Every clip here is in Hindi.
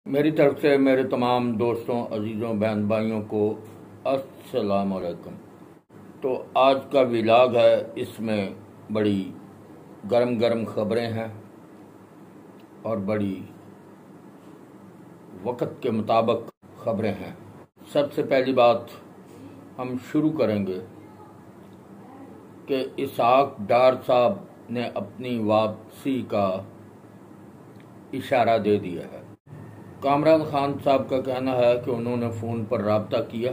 मेरी तरफ से मेरे तमाम दोस्तों, अजीज़ों, बहन भाइयों को अस्सलाम वालेकुम। तो आज का व्लॉग है, इसमें बड़ी गरम गरम ख़बरें हैं और बड़ी वक्त के मुताबिक ख़बरें हैं। सबसे पहली बात हम शुरू करेंगे कि इसहाक डार साहब ने अपनी वापसी का इशारा दे दिया है। कामरान खान साहब का कहना है कि उन्होंने फ़ोन पर रब्ता किया।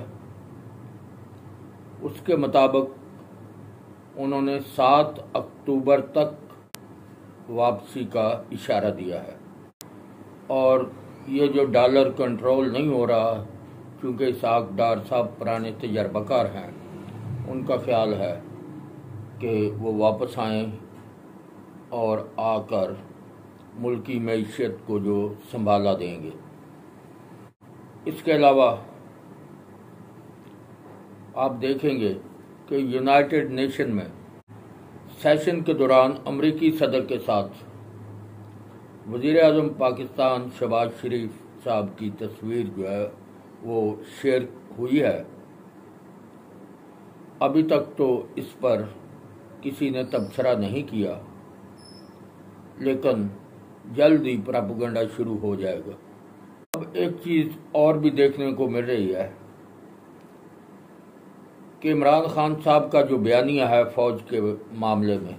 उसके मुताबिक उन्होंने 7 अक्टूबर तक वापसी का इशारा दिया है। और ये जो डॉलर कंट्रोल नहीं हो रहा, क्योंकि इसहाक डार साहब पुराने तजर्बाकार हैं, उनका ख्याल है कि वो वापस आएँ और आकर मुल्की मईशत को जो संभाला देंगे। इसके अलावा आप देखेंगे कि यूनाइटेड नेशन में सेशन के दौरान अमरीकी सदर के साथ वज़ीर-ए-आज़म पाकिस्तान शहबाज शरीफ साहब की तस्वीर जो है वो शेयर हुई है। अभी तक तो इस पर किसी ने तबसरा नहीं किया, लेकिन जल्द ही प्रोपेगेंडा शुरू हो जाएगा। अब एक चीज़ और भी देखने को मिल रही है कि इमरान खान साहब का जो बयानिया है फ़ौज के मामले में,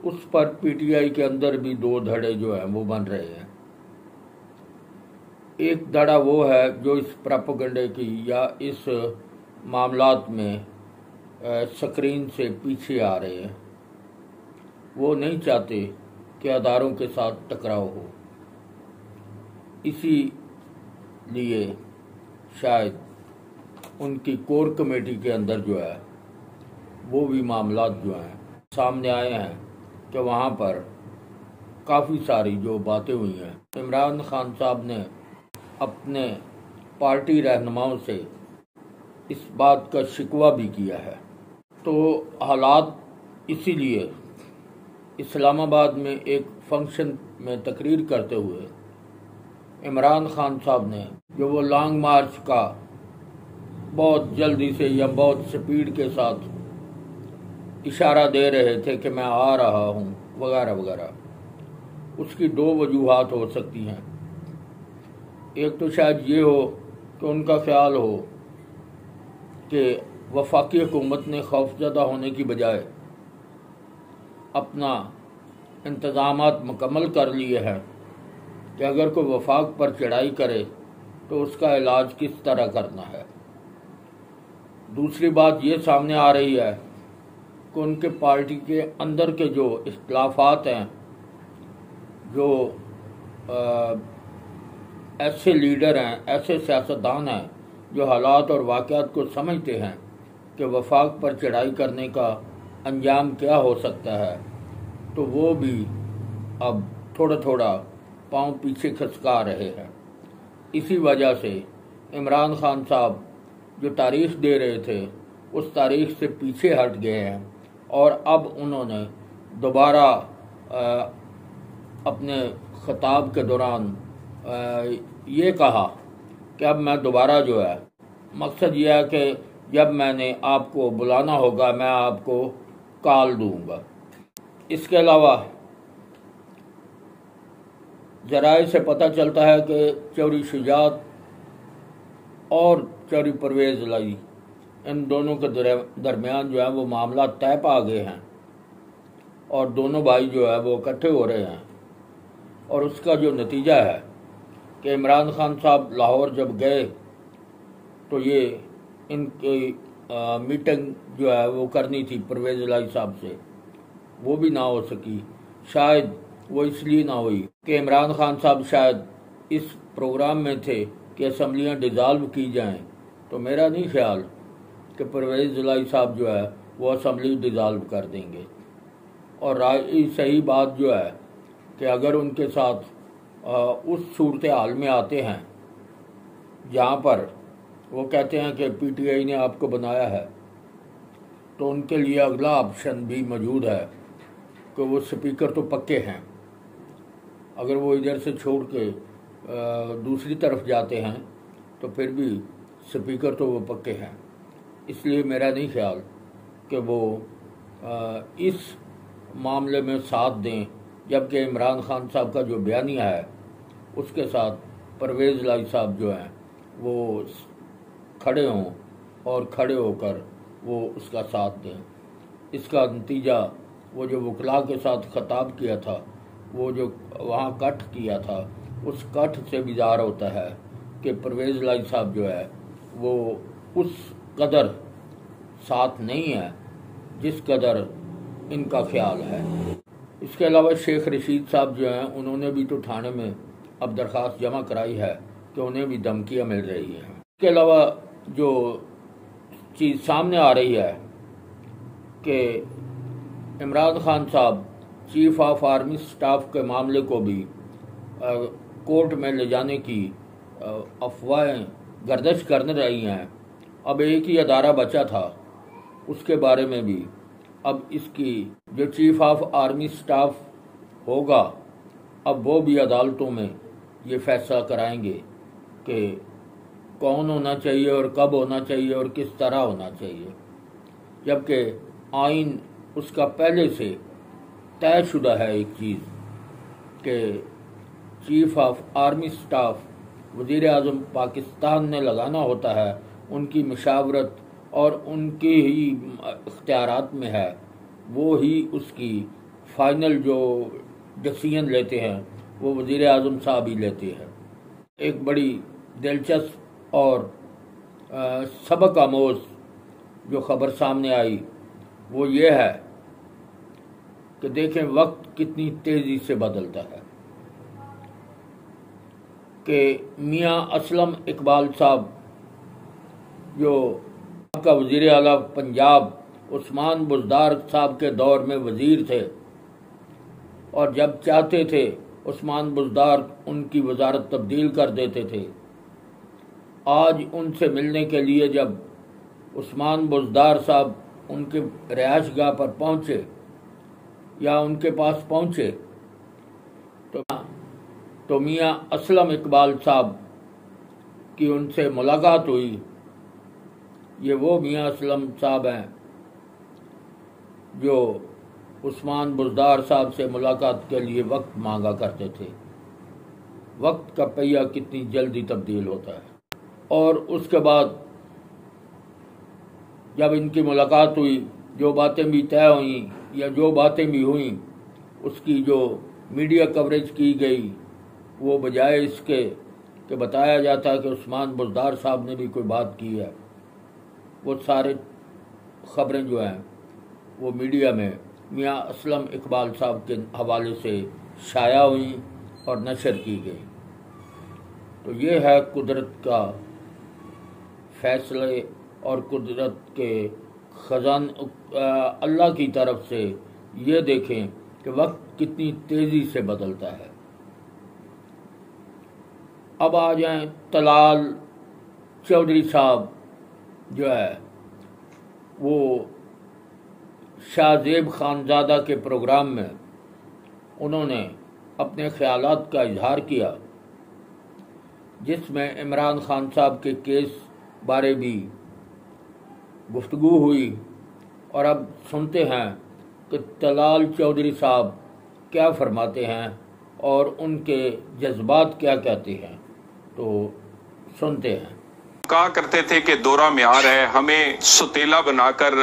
उस पर पीटीआई के अंदर भी दो धड़े जो हैं वो बन रहे हैं। एक धड़ा वो है जो इस प्रोपेगेंडे की या इस मामलात में स्क्रीन से पीछे आ रहे हैं। वो नहीं चाहते कि अदारों के साथ टकराव हो, इसीलिए शायद उनकी कोर कमेटी के अंदर जो है वो भी मामलात जो हैं सामने आए हैं कि वहाँ पर काफ़ी सारी जो बातें हुई हैं। इमरान खान साहब ने अपने पार्टी रहनुमाओं से इस बात का शिकवा भी किया है। तो हालात इसीलिए इस्लामाबाद में एक फंक्शन में तकरीर करते हुए इमरान खान साहब ने जो वो लॉन्ग मार्च का बहुत जल्दी से या बहुत स्पीड के साथ इशारा दे रहे थे कि मैं आ रहा हूँ वगैरह वगैरह, उसकी दो वजूहात हो सकती हैं। एक तो शायद ये हो कि उनका ख्याल हो कि वफाकी हुकूमत ने खौफजदा होने की बजाय अपना इंतज़ामात मुकम्मल कर लिए हैं कि अगर कोई वफाक पर चढ़ाई करे तो उसका इलाज किस तरह करना है। दूसरी बात ये सामने आ रही है कि उनके पार्टी के अंदर के जो इख्तिलाफात हैं, जो ऐसे लीडर हैं, ऐसे सियासतदान हैं जो हालात और वाक़यात को समझते हैं कि वफाक पर चढ़ाई करने का अंजाम क्या हो सकता है, तो वो भी अब थोड़ा थोड़ा पाँव पीछे खिसका रहे हैं। इसी वजह से इमरान खान साहब जो तारीख दे रहे थे उस तारीख से पीछे हट गए हैं और अब उन्होंने दोबारा अपने खिताब के दौरान ये कहा कि अब मैं दोबारा जो है, मकसद यह है कि जब मैंने आपको बुलाना होगा मैं आपको कॉल दूंगा। इसके अलावा ज़राए से पता चलता है कि चौधरी शुजात और चौधरी परवेज़ लाई, इन दोनों के दरमियान जो है वो मामला तय पा गए हैं और दोनों भाई जो है वो इकट्ठे हो रहे हैं। और उसका जो नतीजा है कि इमरान खान साहब लाहौर जब गए तो ये इनकी मीटिंग जो है वो करनी थी परवेज़ लाई साहब से, वो भी ना हो सकी। शायद वो इसलिए ना हुई कि इमरान खान साहब शायद इस प्रोग्राम में थे कि असम्बलियाँ डिज़ाल्व की जाएं। तो मेरा नहीं ख्याल कि परवेज़ लाई साहब जो है वो असम्बली डिज़ाल्व कर देंगे। और सही बात जो है कि अगर उनके साथ उस सूरत हाल में आते हैं जहाँ पर वो कहते हैं कि पीटीआई ने आपको बनाया है, तो उनके लिए अगला ऑप्शन भी मौजूद है कि वो स्पीकर तो पक्के हैं, अगर वो इधर से छोड़ के दूसरी तरफ जाते हैं तो फिर भी स्पीकर तो वो पक्के हैं। इसलिए मेरा नहीं ख्याल कि वो इस मामले में साथ दें, जबकि इमरान खान साहब का जो बयानिया है उसके साथ परवेज़ लाई साहब जो हैं वो खड़े हों और खड़े होकर वो उसका साथ दें। इसका नतीजा वो जो वकला के साथ खिताब किया था, वो जो वहाँ कट किया था, उस कट से भी ज़ाहिर होता है कि परवेज़ लाई साहब जो है वो उस कदर साथ नहीं है जिस कदर इनका ख्याल है। इसके अलावा शेख रशीद साहब जो हैं उन्होंने भी तो थाने में अब दरख्वास्त जमा कराई है कि उन्हें भी धमकियाँ मिल रही हैं। इसके अलावा जो चीज़ सामने आ रही है कि इमरान खान साहब चीफ ऑफ आर्मी स्टाफ के मामले को भी कोर्ट में ले जाने की अफवाहें गर्दिश कर रही हैं। अब एक ही अदारा बचा था, उसके बारे में भी अब इसकी जो चीफ ऑफ आर्मी स्टाफ होगा, अब वो भी अदालतों में ये फैसला कराएंगे कि कौन होना चाहिए और कब होना चाहिए और किस तरह होना चाहिए, जबकि आइन उसका पहले से तयशुदा है एक चीज़ कि चीफ ऑफ आर्मी स्टाफ वज़ीर आज़म पाकिस्तान ने लगाना होता है, उनकी मशावरत और उनके ही इख्तियारात में है, वो ही उसकी फ़ाइनल जो डिसीजन लेते हैं वो वज़ीर आज़म साहब ही लेते हैं। एक बड़ी दिलचस्प और सबक आमोज़ जो ख़बर सामने आई वो ये है कि देखें वक्त कितनी तेज़ी से बदलता है कि मियाँ असलम इकबाल साहब जो का वज़ीर आला पंजाब उस्मान बुज़दार साहब के दौर में वज़ीर थे और जब चाहते थे उस्मान बुज़दार उनकी वज़ारत तब्दील कर देते थे। आज उनसे मिलने के लिए जब उस्मान बुज़दार साहब उनके रिहाइशगाह पर पहुँचे या उनके पास पहुँचे तो मियाँ असलम इकबाल साहब की उनसे मुलाकात हुई। ये वो मियाँ असलम साहब हैं जो उस्मान बुज़दार साहब से मुलाकात के लिए वक्त मांगा करते थे। वक्त का पहिया कितनी जल्दी तब्दील होता है। और उसके बाद जब इनकी मुलाकात हुई, जो बातें भी तय हुई या जो बातें भी हुई, उसकी जो मीडिया कवरेज की गई वो बजाय इसके कि बताया जाता कि उस्मान बुज़दार साहब ने भी कोई बात की है, वो सारे ख़बरें जो हैं वो मीडिया में मियाँ असलम इकबाल साहब के हवाले से शाया हुई और नशर की गई। तो ये है कुदरत का फैसले और कुदरत के ख़जान अल्लाह की तरफ से। ये देखें कि वक्त कितनी तेज़ी से बदलता है। अब आ जाएं तलाल चौधरी साहब जो है वो शाहजेब खानज़ादा के प्रोग्राम में उन्होंने अपने ख़यालात का इजहार किया, जिसमें इमरान खान साहब के केस बारे भी गुफ्तगू हुई। और अब सुनते हैं कि तलाल चौधरी साहब क्या फरमाते हैं और उनके जज्बात क्या कहते हैं, तो सुनते हैं। कहा करते थे कि दोरा म्यार है, हमें सुतेला बनाकर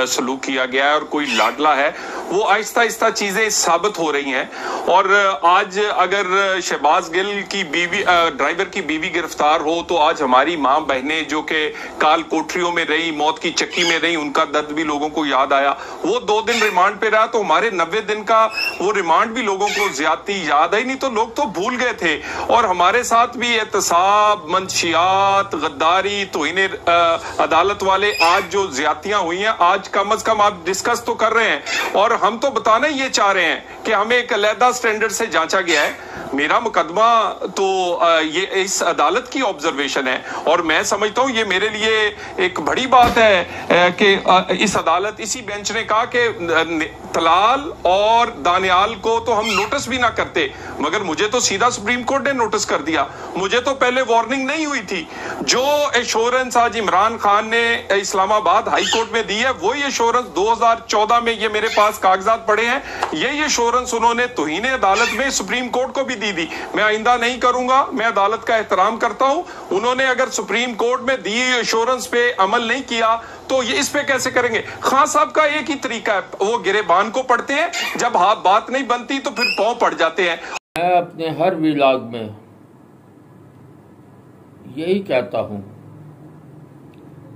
सलूक किया गया है और कोई लाडला है। वो आहिस्ता आहिस्ता चीजें साबित हो रही हैं। और आज अगर शहबाज गिल की बीवी, ड्राइवर की बीवी गिरफ्तार हो, तो आज हमारी माँ बहनें जो कि काल कोठरियों में रही, मौत की चक्की में रही, उनका दर्द भी लोगों को याद आया। वो 2 दिन रिमांड पे रहा, तो हमारे 90 दिन का वो रिमांड भी लोगों को ज्यादती याद आई, नहीं तो लोग तो भूल गए थे। और हमारे साथ भी एहतसाब, मंशियात, गद्दारी हमारी तौहीन अदालत वाले आज जो ज्यादतियां हुई हैं, आज कम से कम आप डिस्कस तो कर रहे हैं और हम तो बताना ये चाह रहे हैं कि हमें एक अलहदा स्टैंडर्ड से जांचा गया है। मेरा मुकदमा तो ये इस अदालत की ऑब्जर्वेशन है और मैं समझता हूं ये मेरे लिए एक बड़ी बात है कि इस अदालत, इसी बेंच ने कहा कि तलाल और दानियाल को तो हम नोटिस भी ना करते, मगर मुझे तो सीधा सुप्रीम कोर्ट ने नोटिस कर दिया। मुझे तो पहले वार्निंग नहीं हुई थी। जो एश्योरेंस आज इमरान खान ने इस्लामाबाद हाई कोर्ट में दी है, वही एश्योरेंस 2014 में, ये मेरे पास कागजात पड़े हैं, यही एश्योरेंस उन्होंने तौहीन अदालत में सुप्रीम कोर्ट को भी दी थी। मैं आइंदा नहीं करूंगा, मैं अदालत का एहतराम करता हूं। उन्होंने अगर सुप्रीम कोर्ट में दी एश्योरेंस पे अमल नहीं किया तो ये इस पे कैसे करेंगे। खान साहब का एक ही तरीका है, वो गिरेबान को पढ़ते हैं, जब हाथ बात नहीं बनती तो फिर पांव पड़ जाते हैं। मैं अपने हर व्लॉग में यही कहता हूं,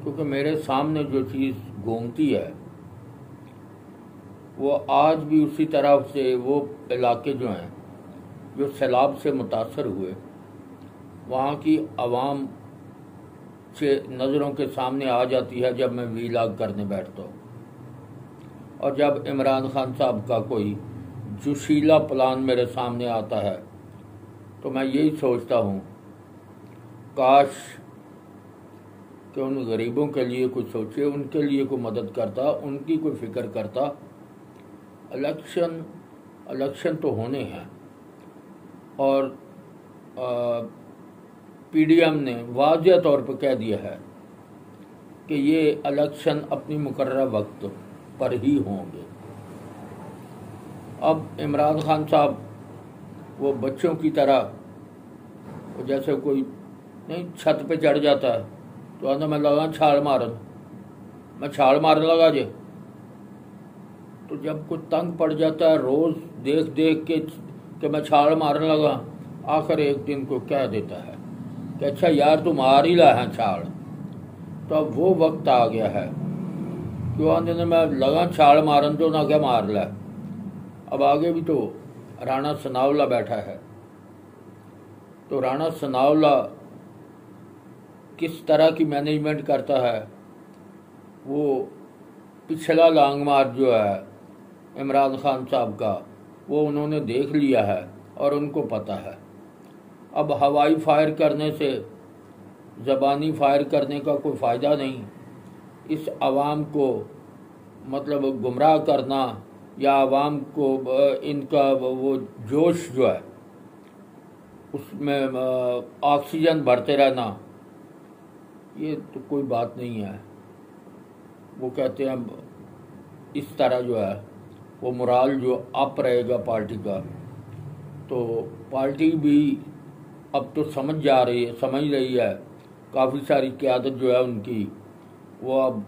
क्योंकि मेरे सामने जो चीज़ घूमती है वो आज भी उसी तरह से, वो इलाके जो हैं जो सैलाब से मुतासर हुए, वहाँ की आवाम से नज़रों के सामने आ जाती है जब मैं व्लॉग करने बैठता हूँ। और जब इमरान खान साहब का कोई जोशीला प्लान मेरे सामने आता है तो मैं यही सोचता हूँ, काश कि उन गरीबों के लिए कुछ सोचे, उनके लिए कोई मदद करता, उनकी कोई फिक्र करता। इलेक्शन तो होने हैं और पीडीएम ने वाज़ेह तौर पर कह दिया है कि ये इलेक्शन अपनी मुकर्रर वक्त पर ही होंगे। अब इमरान खान साहब वो बच्चों की तरह, वो जैसे कोई नहीं छत पे चढ़ जाता है तो आंदा मैं लगा छाल मारन, मैं छाल मारने लगा जे। तो जब कोई तंग पड़ जाता है रोज़ देख देख के कि मैं छाल मारने लगा, आखिर एक दिन को कह देता है कि अच्छा यार तुम मार ही ला है छाल। तो अब वो वक्त आ गया है कि वो आंदे ने मैं लगा छाल मारन तो ना क्या मार ला। अब आगे भी तो राणा सनावला बैठा है, तो राणा सनावला किस तरह की मैनेजमेंट करता है, वो पिछला लांग मार्च जो है इमरान खान साहब का, वो उन्होंने देख लिया है और उनको पता है। अब हवाई फायर करने से, ज़बानी फायर करने का कोई फ़ायदा नहीं। इस आवाम को मतलब गुमराह करना या आवाम को इनका वो जोश जो है उसमें ऑक्सीजन भरते रहना, ये तो कोई बात नहीं है। वो कहते हैं इस तरह जो है वो मोराल जो अप रहेगा पार्टी का, तो पार्टी भी अब तो समझ रही है, काफ़ी सारी क़यादत जो है उनकी, वो अब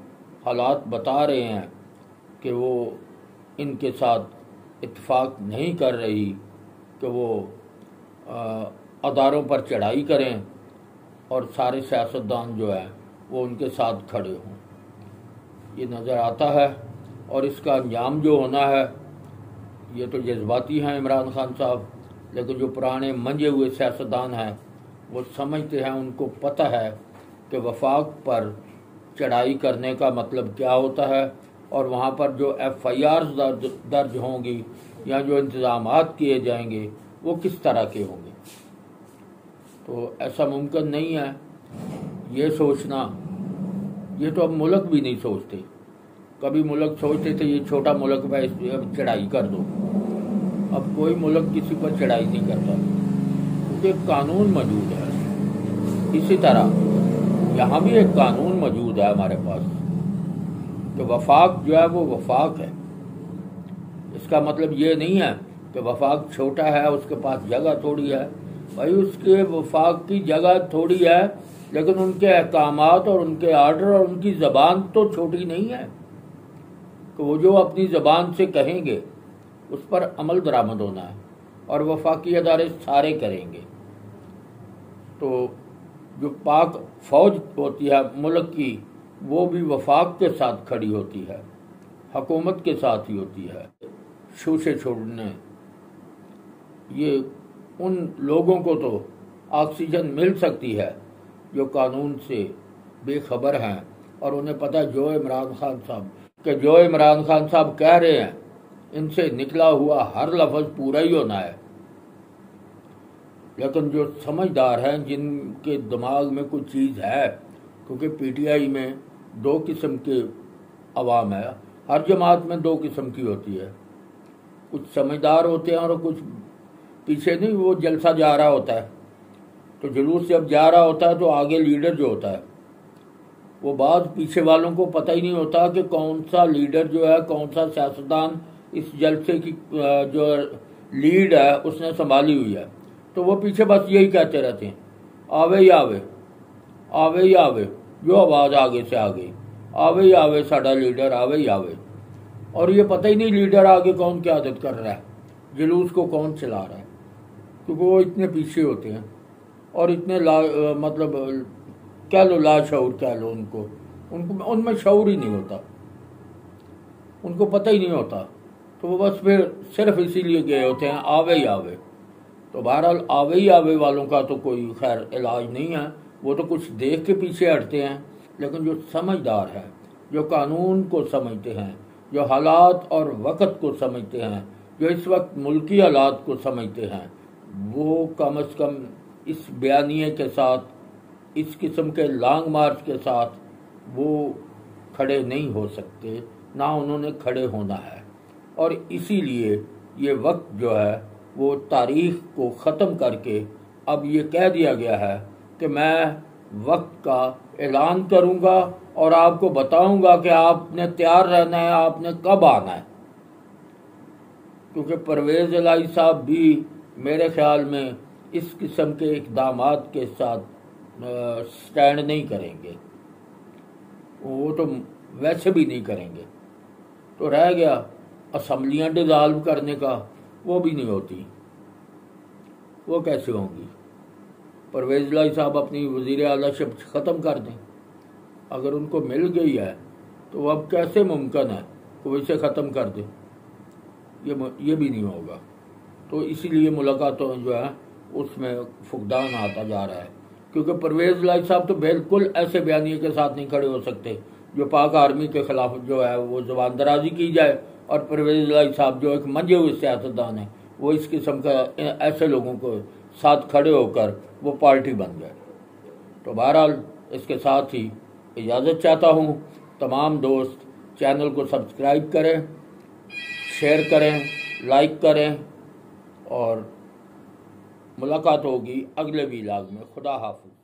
हालात बता रहे हैं कि वो इनके साथ इत्तेफाक नहीं कर रही कि वो अदारों पर चढ़ाई करें और सारे सियासतदान जो है वो उनके साथ खड़े हों। ये नज़र आता है और इसका अंजाम जो होना है, ये तो जज्बाती हैं इमरान खान साहब, लेकिन जो पुराने मंजे हुए सियासतदान हैं वो समझते हैं, उनको पता है कि वफाक पर चढ़ाई करने का मतलब क्या होता है और वहाँ पर जो FIR दर्ज होंगी या जो इंतज़ामात किए जाएंगे वो किस तरह के होंगे। तो ऐसा मुमकिन नहीं है ये सोचना। ये तो अब मुल्क भी नहीं सोचते। कभी मुल्क सोचते थे ये छोटा मुल्क पे चढ़ाई कर दो, अब कोई मुल्क किसी पर चढ़ाई नहीं करता क्योंकि कानून मौजूद है। इसी तरह यहाँ भी एक कानून मौजूद है हमारे पास कि वफाक जो है वो वफाक है। इसका मतलब ये नहीं है कि वफाक छोटा है, उसके पास जगह थोड़ी है। भाई उसके वफाक की जगह थोड़ी है, लेकिन उनके अहकामात और उनके आर्डर और उनकी ज़बान तो छोटी नहीं है कि वो जो अपनी ज़बान से कहेंगे उस पर अमल दरामद होना है और वफाकी अदारे सारे करेंगे। तो जो पाक फ़ौज होती है मुल्क की, वो भी वफाक के साथ खड़ी होती है, हुकूमत के साथ ही होती है। शूशे छोड़ने, ये उन लोगों को तो ऑक्सीजन मिल सकती है जो कानून से बेखबर हैं और उन्हें पता है जो इमरान खान साहब कि जो इमरान खान साहब कह रहे हैं इनसे निकला हुआ हर लफ्ज़ पूरा ही होना है। लेकिन जो समझदार हैं, जिनके दिमाग में कुछ चीज़ है, क्योंकि पीटीआई में दो किस्म के अवाम है, हर जमात में दो किस्म की होती है, कुछ समझदार होते हैं और कुछ पीछे नहीं, वो जलसा जा रहा होता है। तो जुलूस जब जा रहा होता है तो आगे लीडर जो होता है वो बाद पीछे वालों को पता ही नहीं होता कि कौन सा लीडर जो है, कौन सा सियासतदान इस जलसे की जो लीड है उसने संभाली हुई है। तो वो पीछे बस यही कहते रहते हैं, आवे ही आवे, आवे ही आवे, जो आवाज़ आगे से आ गई, आवे ही आवे साडा लीडर, आवे ही आवे। और ये पता ही नहीं लीडर आगे कौन क्या आदत कर रहा है, जुलूस को कौन चला रहा है, क्योंकि वो इतने पीछे होते हैं और इतने मतलब कह लो लाशऊर कह लो उनको उनमें शऊर ही नहीं होता, उनको पता ही नहीं होता। तो वो बस फिर सिर्फ इसीलिए गए होते हैं आवे ही आवे। तो बहरहाल आवे ही आवे वालों का तो कोई खैर इलाज नहीं है, वो तो कुछ देख के पीछे हटते हैं। लेकिन जो समझदार है, जो कानून को समझते हैं, जो हालात और वक़्त को समझते हैं, जो इस वक्त मुल्की हालात को समझते हैं, वो कम अज़ कम इस बयानिए के साथ, इस किस्म के लॉन्ग मार्च के साथ वो खड़े नहीं हो सकते, ना उन्होंने खड़े होना है। और इसीलिए ये वक्त जो है वो तारीख़ को ख़त्म करके अब ये कह दिया गया है कि मैं वक्त का ऐलान करूँगा और आपको बताऊँगा कि आपने तैयार रहना है, आपने कब आना है। क्योंकि परवेज़ इलाही साहब भी मेरे ख्याल में इस किस्म के इक़दामात के साथ स्टैंड नहीं करेंगे, वो तो वैसे भी नहीं करेंगे। तो रह गया असम्बलियाँ डिज़ाल्व करने का, वो भी नहीं होती, वो कैसे होंगी। परवेज़ इलाही साहब अपनी वज़ीर आला शिफ्ट ख़त्म कर दें, अगर उनको मिल गई है तो अब कैसे मुमकिन है कि वो इसे ख़त्म कर दें, ये भी नहीं होगा। तो इसीलिए मुलाकातों जो है उसमें फुकदान आता जा रहा है, क्योंकि परवेज़ इलाही साहब तो बिल्कुल ऐसे बयानिए के साथ नहीं खड़े हो सकते जो पाक आर्मी के ख़िलाफ़ जो है वो ज़बान दराजी की जाए। और परवेज़ इलाही साहब जो एक मंजे हुए सियासतदान हैं, वो इस किस्म का ऐसे लोगों को साथ खड़े होकर वो पार्टी बन गए। तो बहरहाल इसके साथ ही इजाज़त चाहता हूँ। तमाम दोस्त चैनल को सब्सक्राइब करें, शेयर करें, लाइक करें और मुलाकात होगी अगले व्लॉग में। खुदा हाफ़िज़।